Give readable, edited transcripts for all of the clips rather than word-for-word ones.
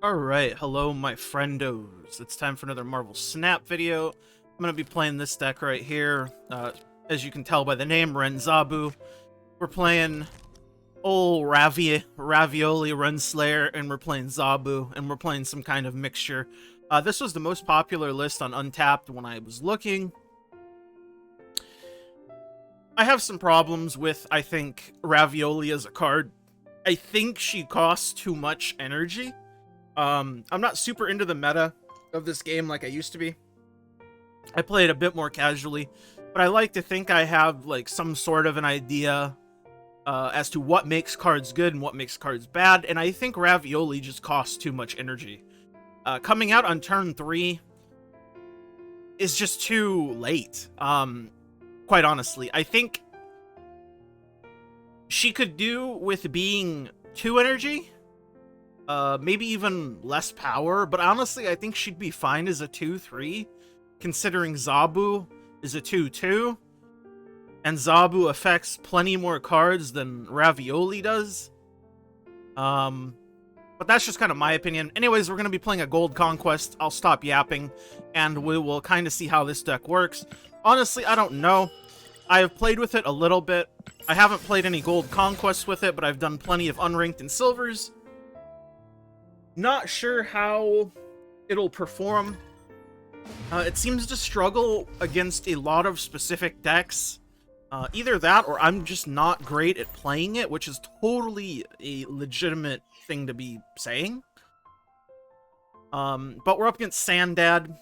Alright, hello my friendos. It's time for another Marvel Snap video. I'm going to be playing this deck right here. As you can tell by the name, Zabu. We're playing old Ravioli Renslayer, and we're playing Zabu, and we're playing some kind of mixture. This was the most popular list on Untapped when I was looking. I have some problems with, I think, Ravioli as a card. I think she costs too much energy. I'm not super into the meta of this game like I used to be. I play it a bit more casually, but I like to think I have like some sort of an idea as to what makes cards good and what makes cards bad, and I think Ravioli just costs too much energy. Coming out on turn 3 is just too late, quite honestly. I think she could do with being 2 energy, maybe even less power, but honestly, I think she'd be fine as a 2-3, considering Zabu is a 2-2, and Zabu affects plenty more cards than Ravioli does. But that's just kind of my opinion. Anyways, we're going to be playing a gold conquest. I'll stop yapping, and we will kind of see how this deck works. Honestly, I don't know. I have played with it a little bit. I haven't played any gold conquests with it, but I've done plenty of unranked and silvers. Not sure how it'll perform. It seems to struggle against a lot of specific decks. Either that, or I'm just not great at playing it, which is totally a legitimate thing to be saying. But we're up against Sanddad.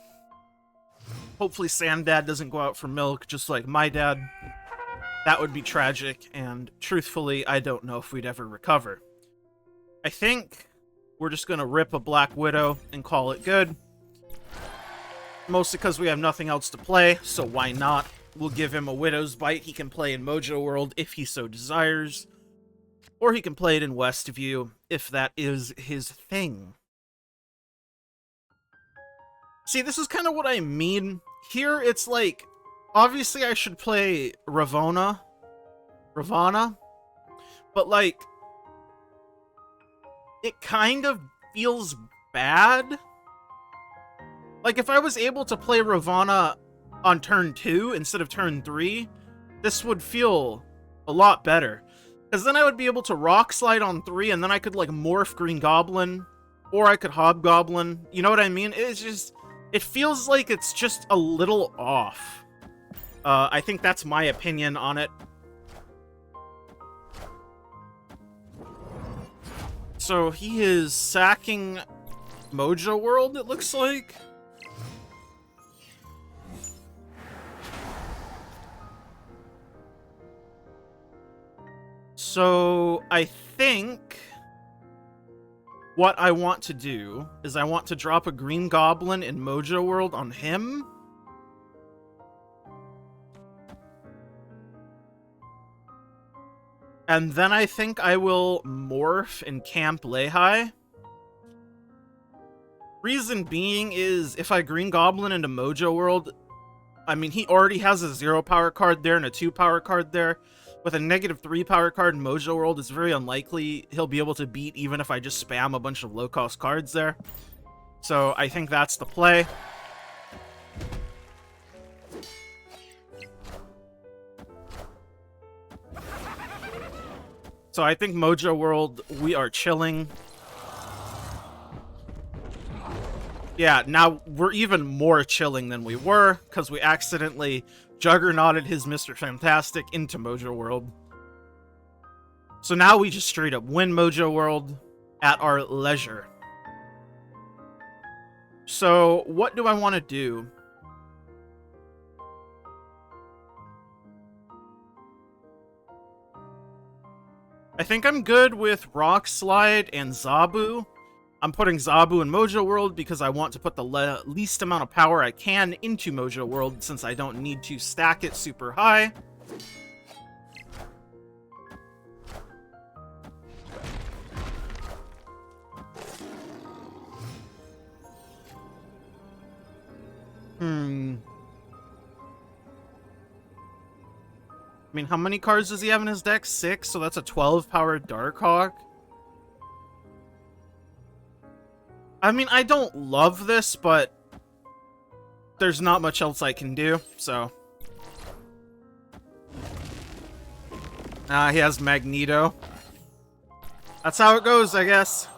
Hopefully Sanddad doesn't go out for milk, just like my dad. That would be tragic, and truthfully, I don't know if we'd ever recover. I think we're just going to rip a Black Widow and call it good. Mostly because we have nothing else to play, so why not? We'll give him a Widow's Bite he can play in Mojo World if he so desires. Or he can play it in Westview if that is his thing. See, this is kind of what I mean. Here, it's like, obviously I should play Ravonna, but like, it kind of feels bad. Like, if I was able to play Ravonna on turn 2 instead of turn 3, this would feel a lot better. Because then I would be able to Rock Slide on 3, and then I could, like, morph Green Goblin, or I could Hobgoblin. You know what I mean? It's just, it feels like it's just a little off. I think that's my opinion on it. So he is sacking Mojo World, it looks like. So I think what I want to do is I want to drop a Green Goblin in Mojo World on him. And then I think I will morph in Camp Lehi. Reason being is, if I Green Goblin into Mojo World, I mean, he already has a 0 power card there and a 2 power card there. With a -3 power card in Mojo World, it's very unlikely he'll be able to beat even if I just spam a bunch of low-cost cards there. So I think that's the play. So I think Mojo World, we are chilling. Yeah, now we're even more chilling than we were, because we accidentally juggernauted his Mr. Fantastic into Mojo World. So now we just straight up win Mojo World at our leisure. So what do I want to do? I think I'm good with Rock Slide and Zabu. I'm putting Zabu in Mojo World because I want to put the least amount of power I can into Mojo World, since I don't need to stack it super high. I mean, how many cards does he have in his deck? 6, so that's a 12 power Darkhawk. I mean, I don't love this, but there's not much else I can do, so. He has Magneto. That's how it goes, I guess.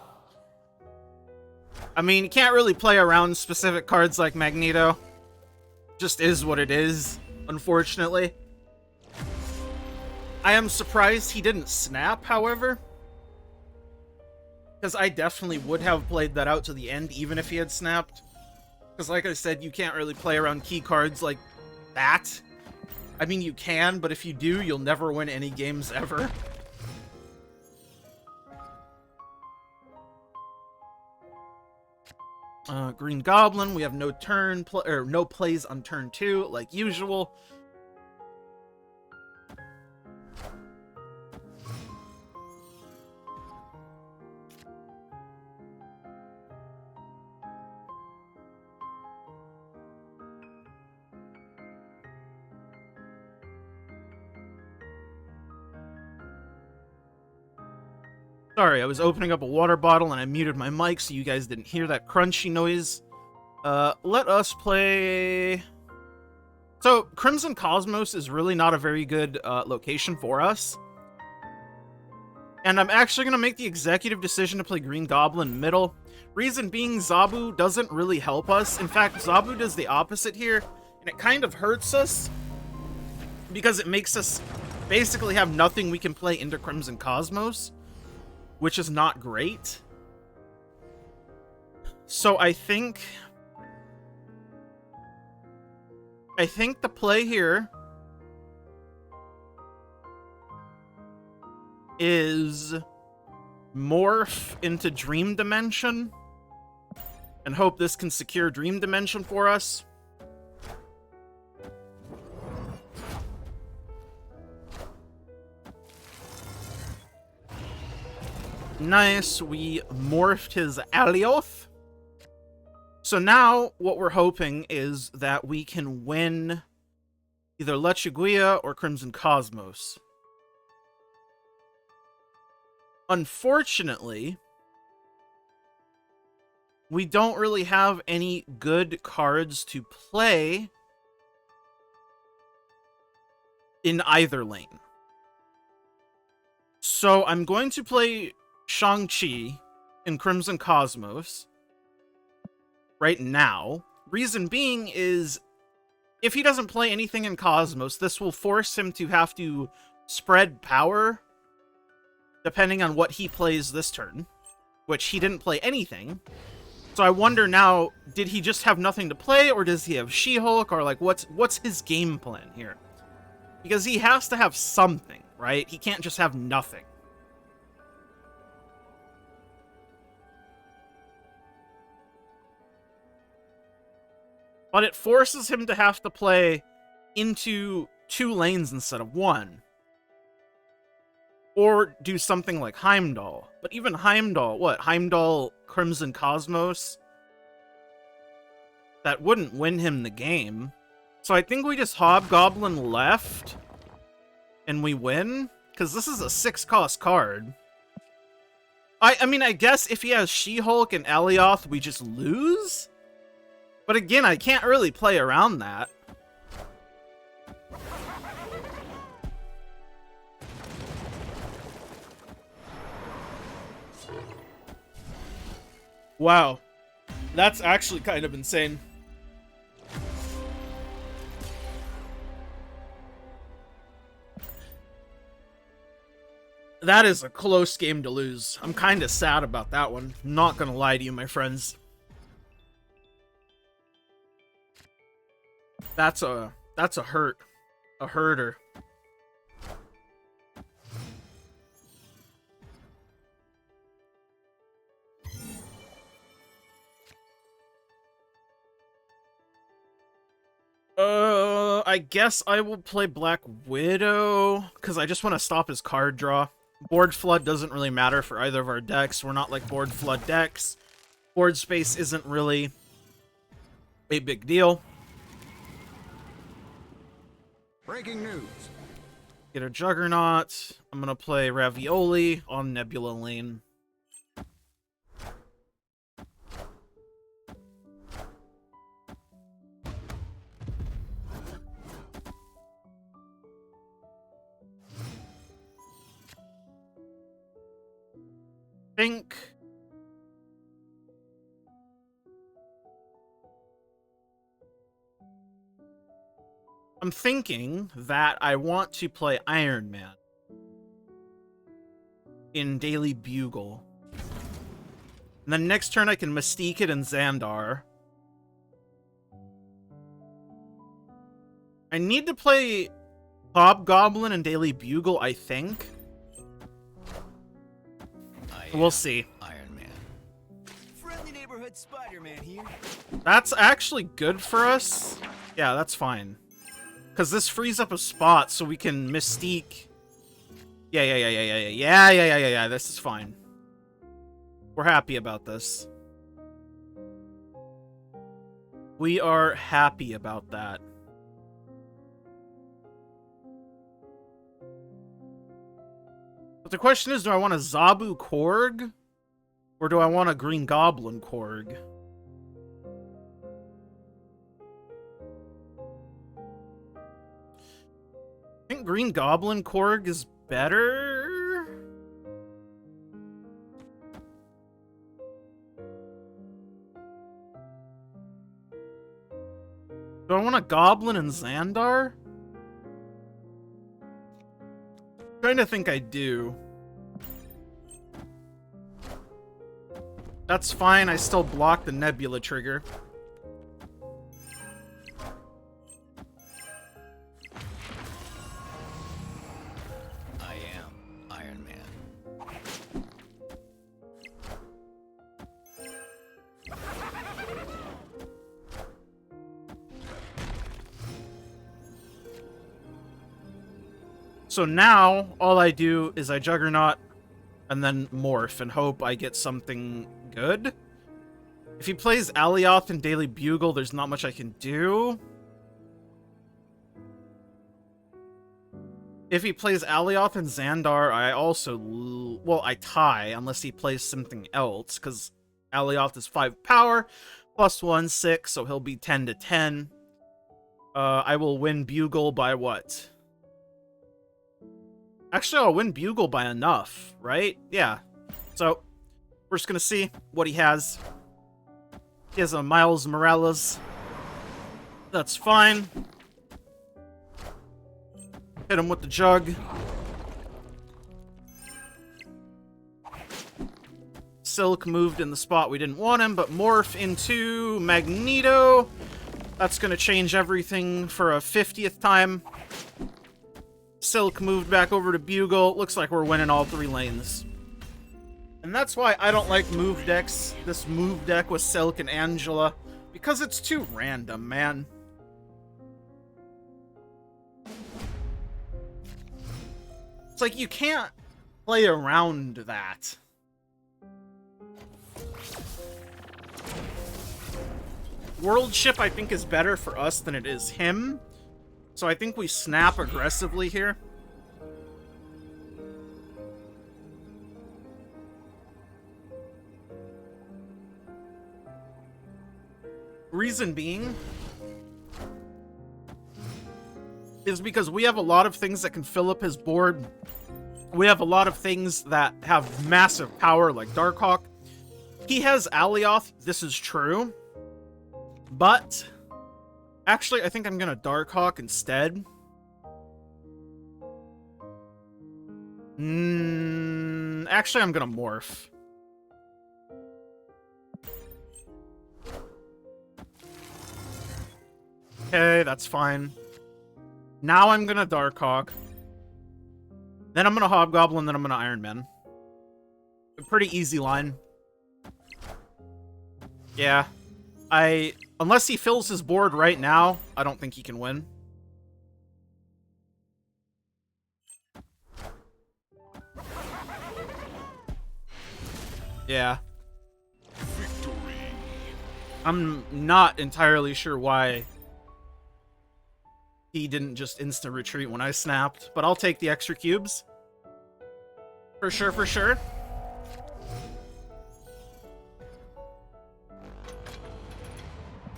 I mean, you can't really play around specific cards like Magneto. Just is what it is, unfortunately. I am surprised he didn't snap, however. Because I definitely would have played that out to the end, even if he had snapped. Because like I said, you can't really play around key cards like that. I mean, you can, but if you do, you'll never win any games ever. Green Goblin, we have no no plays on turn 2, like usual. Sorry, I was opening up a water bottle and I muted my mic so you guys didn't hear that crunchy noise. Let us play... So, Crimson Cosmos is really not a very good location for us. And I'm actually going to make the executive decision to play Green Goblin middle. Reason being, Zabu doesn't really help us. In fact, Zabu does the opposite here, and it kind of hurts us. Because it makes us basically have nothing we can play into Crimson Cosmos, which is not great. So I think the play here is morph into Dream Dimension and hope this can secure Dream Dimension for us. Nice, we morphed his Alioth. So now, what we're hoping is that we can win either Lechuguilla or Crimson Cosmos. Unfortunately, we don't really have any good cards to play in either lane. So I'm going to play Shang-Chi in Crimson Cosmos right now. Reason being is, if he doesn't play anything in Cosmos, this will force him to have to spread power depending on what he plays this turn, which he didn't play anything. So I wonder now, did he just have nothing to play, or does he have She-Hulk, or like what's his game plan here? Because he has to have something, right? He can't just have nothing. But it forces him to have to play into 2 lanes instead of 1. Or do something like Heimdall. But even Heimdall, what? Heimdall Crimson Cosmos? That wouldn't win him the game. So I think we just Hobgoblin left and we win, because this is a 6-cost card. I mean, I guess if he has She-Hulk and Alioth, we just lose? But again, I can't really play around that. Wow. That's actually kind of insane. That is a close game to lose. I'm kind of sad about that one. Not gonna lie to you, my friends. That's a hurt. A herder. I guess I will play Black Widow, because I just want to stop his card draw. Board flood doesn't really matter for either of our decks. We're not like board flood decks. Board space isn't really a big deal. Breaking news. Get a Juggernaut. I'm gonna play Ravioli on Nebula Lane. think... I'm thinking that I want to play Ironman in Daily Bugle. And then next turn I can Mystique it in Xandar. I need to play Hobgoblin and Daily Bugle, I think. We'll see. Iron Man. Friendly neighborhood Spider-Man here. That's actually good for us. Yeah, that's fine. Because this frees up a spot so we can Mystique. Yeah. This is fine. We're happy about this. We are happy about that. But the question is, do I want a Zabu Korg? Or do I want a Green Goblin Korg? I think Green Goblin Korg is better. Do I want a Goblin and Xandar? I'm trying to think I do. That's fine, I still block the Nebula trigger. I am Iron Man. So now, all I do is I Juggernaut and then Morph and hope I get something good. If he plays Alioth and Daily Bugle, there's not much I can do. If he plays Alioth and Xandar, I also... well, I tie, unless he plays something else, because Alioth is 5 power, plus 1, 6, so he'll be 10 to 10. I will win Bugle by what? Actually, I'll win Bugle by enough, right? Yeah. So, we're just gonna see what he has. He has a Miles Morales. That's fine. Hit him with the Jug. Silk moved in the spot we didn't want him, but Morph into Magneto. That's gonna change everything for a 50th time. Silk moved back over to Bugle. Looks like we're winning all 3 lanes. And that's why I don't like move decks. This move deck with Silk and Angela. Because it's too random, man. It's like you can't play around that. World Ship, I think, is better for us than it is him. So I think we snap aggressively here. Reason being is because we have a lot of things that can fill up his board. We have a lot of things that have massive power, like Darkhawk. He has Alioth, this is true. But actually, I think I'm gonna Darkhawk instead. Actually, I'm gonna Morph. Okay, that's fine. Now I'm gonna Darkhawk. Then I'm gonna Hobgoblin, then I'm gonna Iron Man. A pretty easy line. Yeah. Unless he fills his board right now, I don't think he can win. Yeah. Victory. I'm not entirely sure why he didn't just instant retreat when I snapped, but I'll take the extra cubes. For sure, for sure.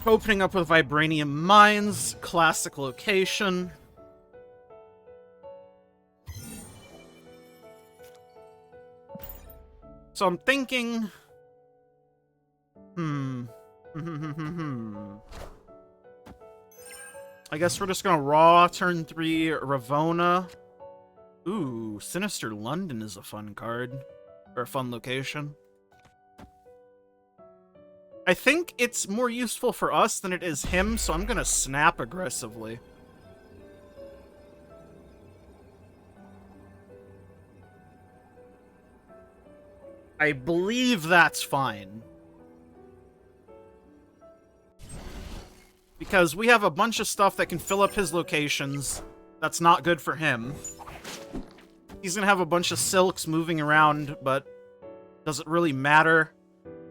Opening up with Vibranium Mines, classic location. So I'm thinking... I guess we're just gonna Raw, turn 3, Ravonna. Ooh, Sinister London is a fun card. Or a fun location. I think it's more useful for us than it is him, so I'm gonna snap aggressively. I believe that's fine. Because we have a bunch of stuff that can fill up his locations. That's not good for him. He's gonna have a bunch of silks moving around, but does it really matter?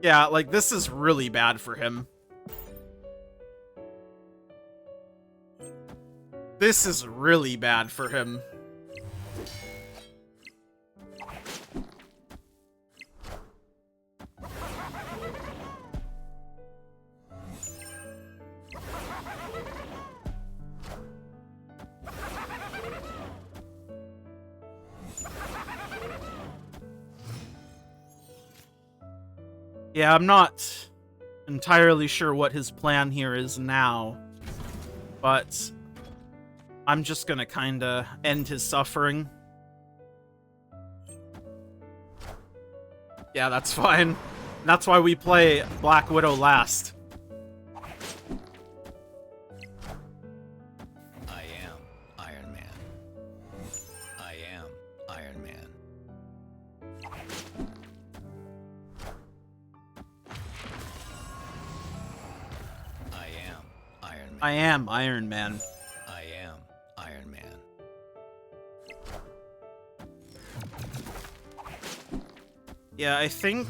Yeah, like, this is really bad for him. This is really bad for him. Yeah, I'm not entirely sure what his plan here is now, but I'm just gonna kinda end his suffering. Yeah, that's fine. That's why we play Black Widow last. I am Iron Man. I am Iron Man. I am Iron Man. I am Iron Man. Yeah, I think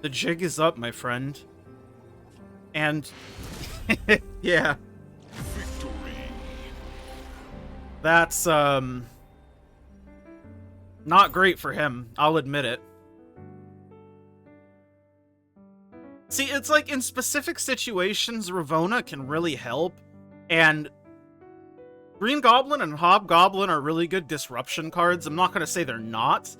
the jig is up, my friend. And yeah. Victory. That's not great for him, I'll admit it. See, it's like in specific situations, Ravonna can really help, and Green Goblin and Hobgoblin are really good disruption cards. I'm not going to say they're not.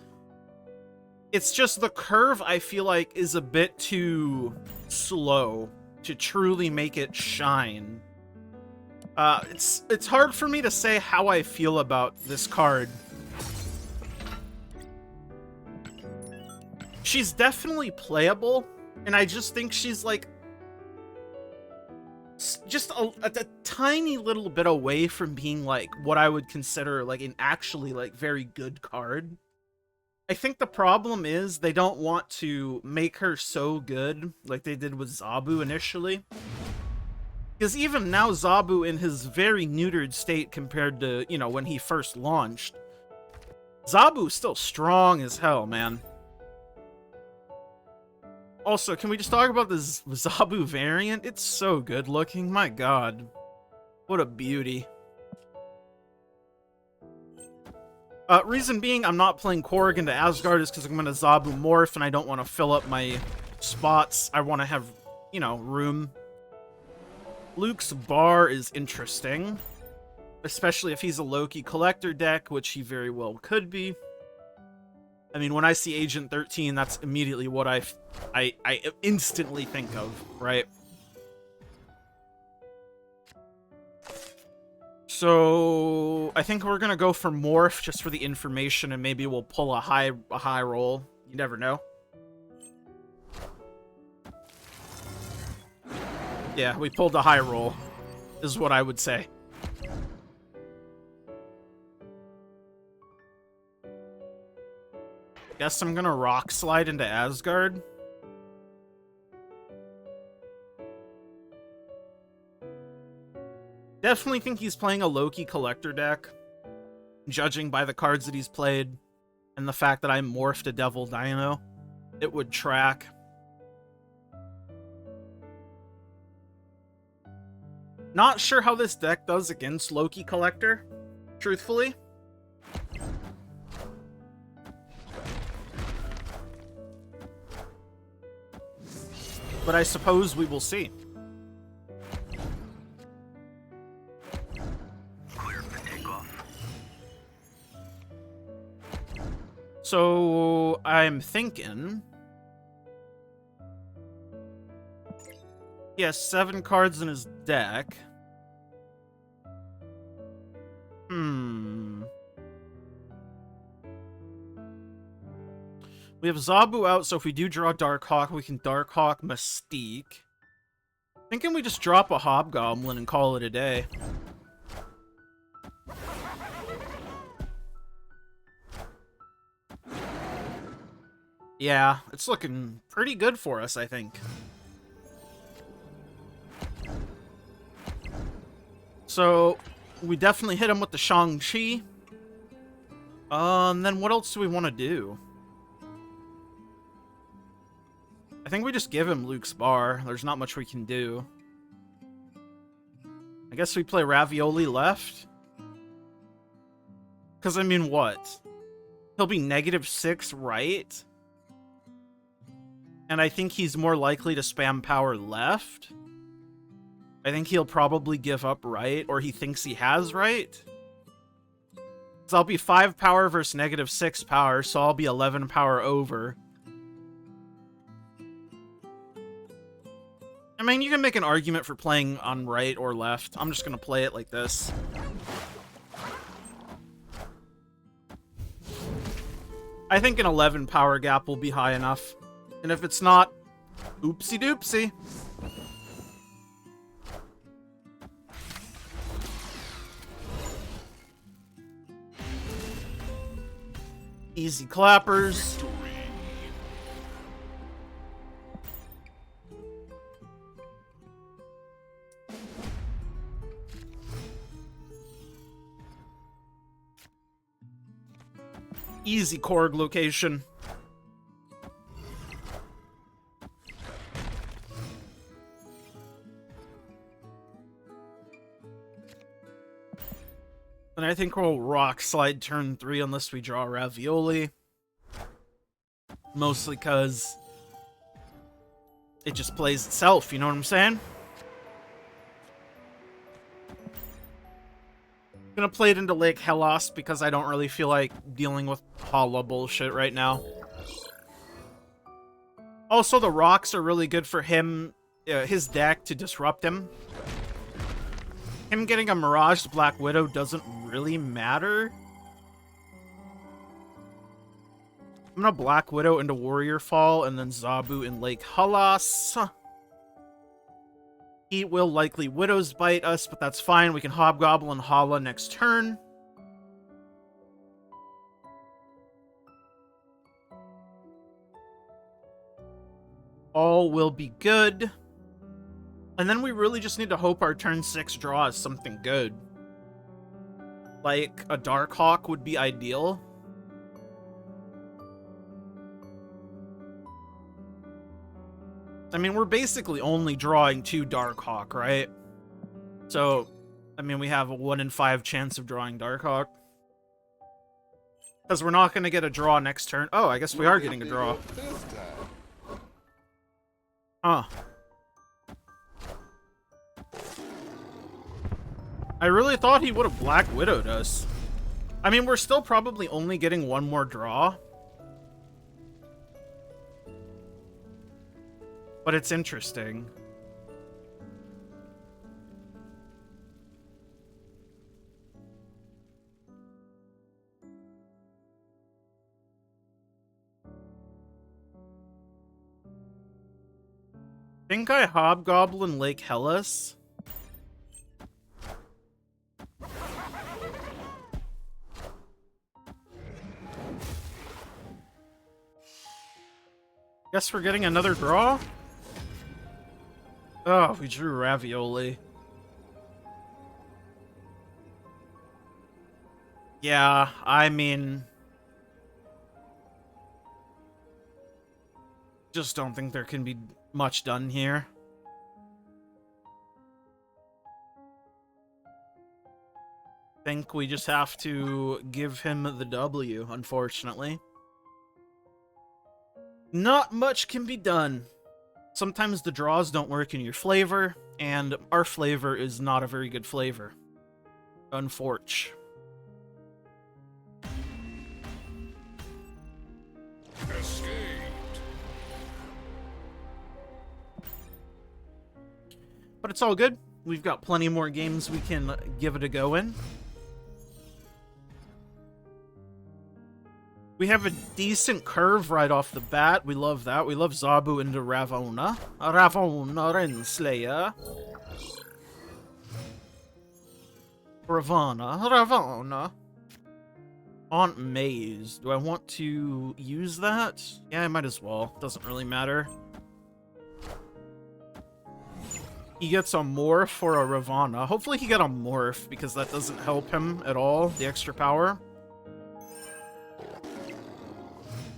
It's just the curve, I feel like, is a bit too slow to truly make it shine. It's hard for me to say how I feel about this card. She's definitely playable. And I just think she's, like, just a tiny little bit away from being, like, what I would consider, like, an actually, like, very good card. I think the problem is they don't want to make her so good, like they did with Zabu initially. Because even now, Zabu, in his very neutered state compared to, you know, when he first launched, Zabu's still strong as hell, man. Also, can we just talk about this Zabu variant? It's so good looking, my god. What a beauty. Reason being I'm not playing Korg into Asgard is because I'm going to Zabu morph and I don't want to fill up my spots. I want to have, you know, room. Luke's bar is interesting. Especially if he's a Loki collector deck, which he very well could be. I mean, when I see Agent 13, that's immediately what I instantly think of, right? So I think we're gonna go for morph just for the information, and maybe we'll pull a high roll. You never know. Yeah, we pulled a high roll, is what I would say. Guess I'm gonna rock slide into Asgard. Definitely think he's playing a Loki collector deck, judging by the cards that he's played and the fact that I morphed a Devil Dino. It would track. Not sure how this deck does against Loki collector, truthfully. But I suppose we will see. Clear for takeoff. So I'm thinking he has 7 cards in his deck. We have Zabu out, so if we do draw Darkhawk, we can Darkhawk Mystique. Thinking we just drop a Hobgoblin and call it a day. Yeah, it's looking pretty good for us, I think. So, we definitely hit him with the Shang-Chi. And then what else do we want to do? I think we just give him Luke's Bar. There's not much we can do. I guess we play Ravioli left. Because, I mean, what? He'll be -6, right? And I think he's more likely to spam power left. I think he'll probably give up right, or he thinks he has right. So I'll be 5 power versus -6 power, so I'll be 11 power over. I mean, you can make an argument for playing on right or left. I'm just going to play it like this. I think an 11 power gap will be high enough. And if it's not, oopsie doopsie. Easy clappers. Easy Korg location. And I think we'll Rock Slide turn 3 unless we draw Ravioli. Mostly because it just plays itself, you know what I'm saying? I'm gonna play it into Lake Hellas because I don't really feel like dealing with Hala bullshit right now. Also, the rocks are really good for him, his deck, to disrupt him. Him getting a Miraged Black Widow doesn't really matter. I'm gonna Black Widow into Warrior Fall and then Zabu in Lake Hellas. He will likely Widow's Bite us, but that's fine. We can Hobgoblin Hala next turn. All will be good. And then we really just need to hope our turn 6 draw is something good. Like, a Darkhawk would be ideal. I mean, we're basically only drawing 2 Darkhawk, right? So, I mean, we have a 1 in 5 chance of drawing Darkhawk. Because we're not going to get a draw next turn. Oh, I guess we are getting a draw. Huh. I really thought he would have Black Widowed us. I mean, we're still probably only getting 1 more draw. But it's interesting. Think I Hobgoblin Lake Hellas? Guess we're getting another draw? Oh, we drew Ravioli. Yeah, I mean... just don't think there can be much done here. Think we just have to give him the W, unfortunately. Not much can be done. Sometimes the draws don't work in your flavor, and our flavor is not a very good flavor. Unfortunate. But it's all good. We've got plenty more games we can give it a go in. We have a decent curve right off the bat. We love that. We love Zabu into Ravonna. Ravonna Renslayer. Ravonna. Aunt Maze. Do I want to use that? Yeah, I might as well. Doesn't really matter. He gets a morph or a Ravonna. Hopefully he got a morph, because that doesn't help him at all, the extra power.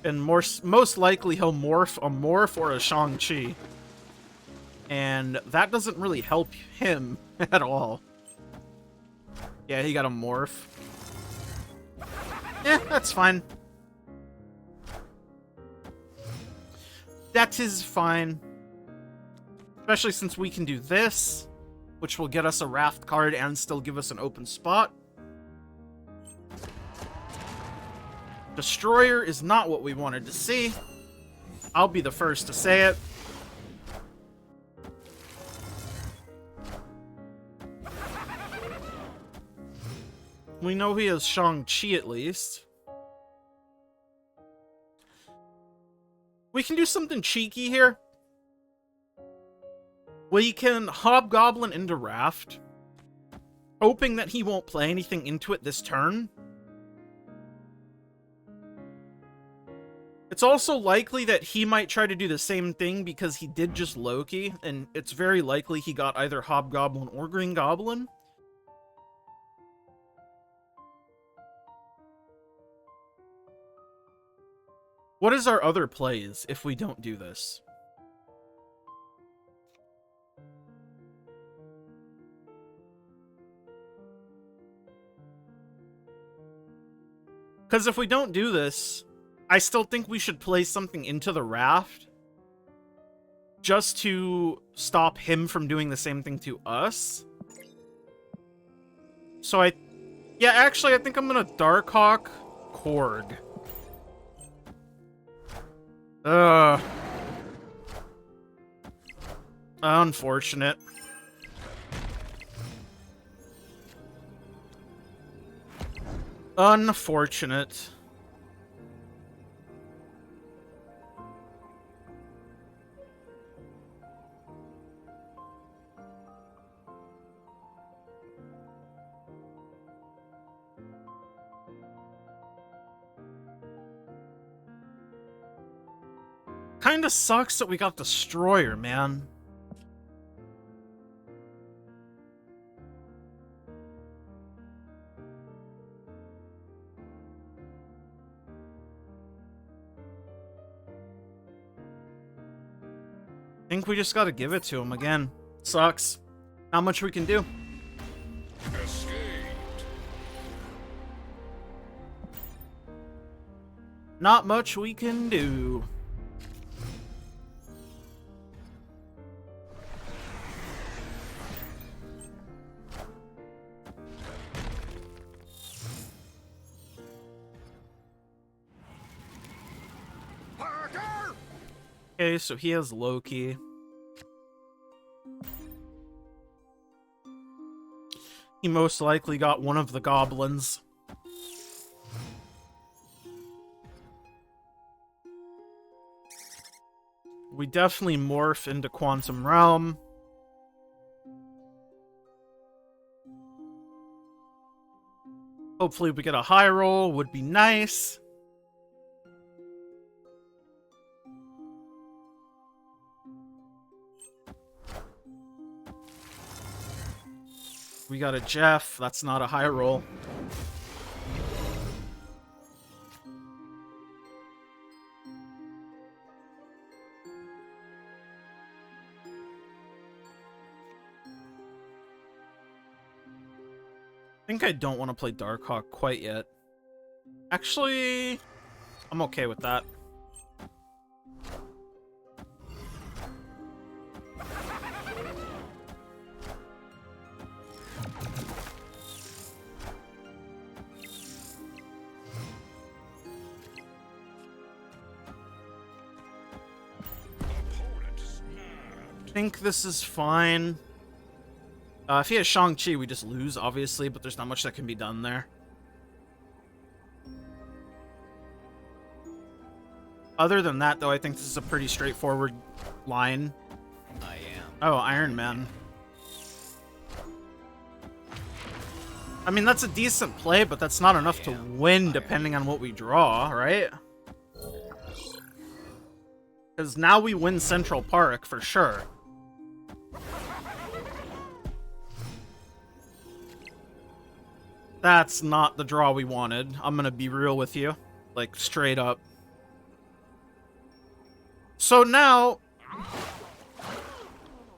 And most likely he'll morph a morph or a Shang-Chi. And that doesn't really help him at all. Yeah, he got a morph. Yeah, that's fine. That is fine. Especially since we can do this, which will get us a Raft card and still give us an open spot. Destroyer is not what we wanted to see. I'll be the first to say it. We know he has Shang-Chi at least. We can do something cheeky here. We can Hobgoblin into Raft, hoping that he won't play anything into it this turn. It's also likely that he might try to do the same thing because he did just Loki, and it's very likely he got either Hobgoblin or Green Goblin. What is our other plays if we don't do this? Because if we don't do this, I still think we should play something into the Raft just to stop him from doing the same thing to us. So yeah, actually, I think I'm gonna Darkhawk Korg. Unfortunate. Unfortunate. Kinda sucks that we got Destroyer, man. I think we just gotta give it to him again. Sucks. Not much we can do. Escaped. Not much we can do. Parker! Okay, so he has Loki. He most likely got one of the goblins. We definitely morph into Quantum Realm. Hopefully we get a high roll, would be nice. We got a Jeff, that's not a high roll. I think I don't want to play Darkhawk quite yet. Actually, I'm okay with that. I think this is fine. If he has Shang-Chi, we just lose, obviously, but there's not much that can be done there. Other than that, though, I think this is a pretty straightforward line. I am. Oh, Iron Man. I mean, that's a decent play, but that's not enough to win depending on what we draw, right? Because now we win Central Park for sure. That's not the draw we wanted. I'm gonna be real with you. Like, straight up. So now,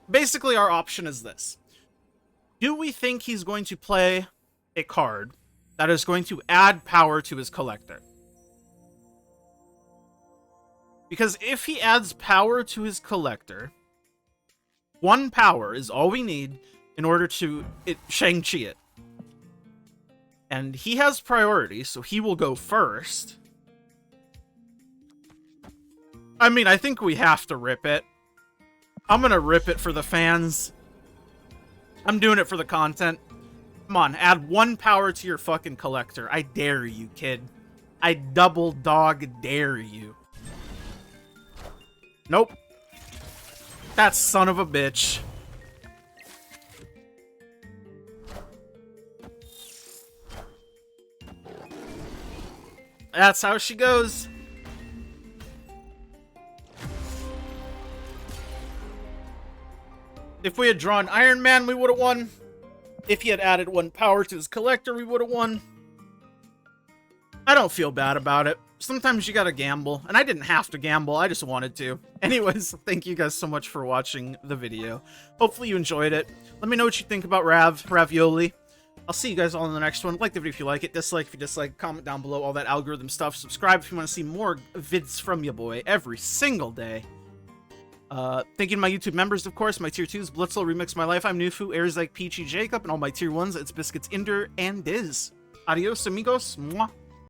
basically our option is this. Do we think he's going to play a card that is going to add power to his collector? Because if he adds power to his collector, 1 power is all we need in order to Shang-Chi it. And he has priority, so he will go first. I mean, I think we have to rip it. I'm gonna rip it for the fans. I'm doing it for the content. Come on, add 1 power to your fucking collector. I dare you, kid. I double dog dare you. Nope. That son of a bitch. That's how she goes. If we had drawn Iron Man, we would have won. If he had added 1 power to his collector, we would have won. I don't feel bad about it. Sometimes you gotta gamble, and I didn't have to gamble, I just wanted to. Anyways, thank you guys so much for watching the video. Hopefully you enjoyed it. Let me know what you think about Ravioli. I'll see you guys all in the next one. Like the video if you like it, dislike if you dislike, comment down below, all that algorithm stuff. Subscribe if you want to see more vids from ya boy every single day. Thank you to my YouTube members, of course. My tier 2s, Blitzel, Remix My Life, I'm Nufu, Airs like Peachy Jacob, and all my tier 1s, it's Biscuits, Inder, and Diz. Adios, amigos. Mwah.